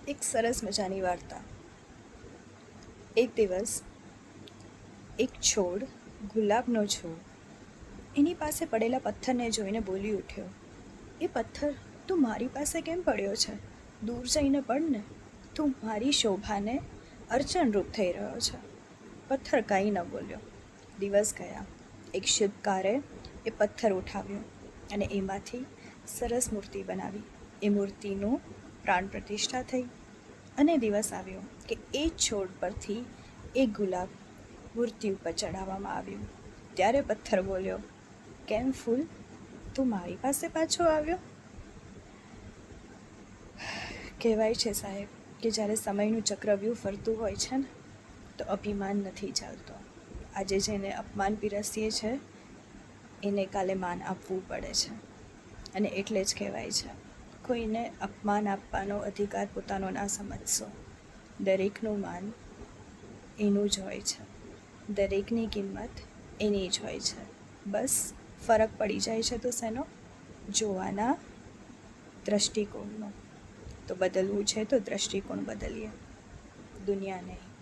એક સરસ મજાની વાર્તા. એક દિવસ એક છોડ, ગુલાબનો છોડ એની પાસે પડેલા પથ્થરને જોઈને બોલી ઉઠ્યો, એ પથ્થર તું મારી પાસે કેમ પડ્યો છે? દૂર જઈને પડ ને. તું મારી શોભાને અડચણરૂપ થઈ રહ્યો છે. પથ્થર કાંઈ ન બોલ્યો. દિવસ ગયા. એક શિલ્પકારે એ પથ્થર ઉઠાવ્યો અને એમાંથી સરસ મૂર્તિ બનાવી. એ મૂર્તિનું પ્રાણ પ્રતિષ્ઠા થઈ અને દિવસ આવ્યો કે એ છોડ પરથી એક ગુલાબ મૂર્તિ ઉપર ચડાવવામાં આવ્યું. ત્યારે પથ્થર બોલ્યો, કેમ ફૂલ, તું મારી પાસે પાછો આવ્યો? કહેવાય છે સાહેબ કે જ્યારે સમયનું ચક્રવ્યૂહ ફરતું હોય છે ને, તો અભિમાન નથી ચાલતો. આજે જેને અપમાન પીરસીએ છે એને કાલે માન આપવું પડે છે. અને એટલે જ કહેવાય છે, કોઈને અપમાન આપવાનો અધિકાર પોતાનો ના સમજશો. દરેકનું માન એનું જ હોય છે, દરેકની કિંમત એની જ હોય છે. બસ ફરક પડી જાય છે તો શેનો? જોવાના દૃષ્ટિકોણનો. તો બદલવું છે તો દૃષ્ટિકોણ બદલીએ, દુનિયા નહીં.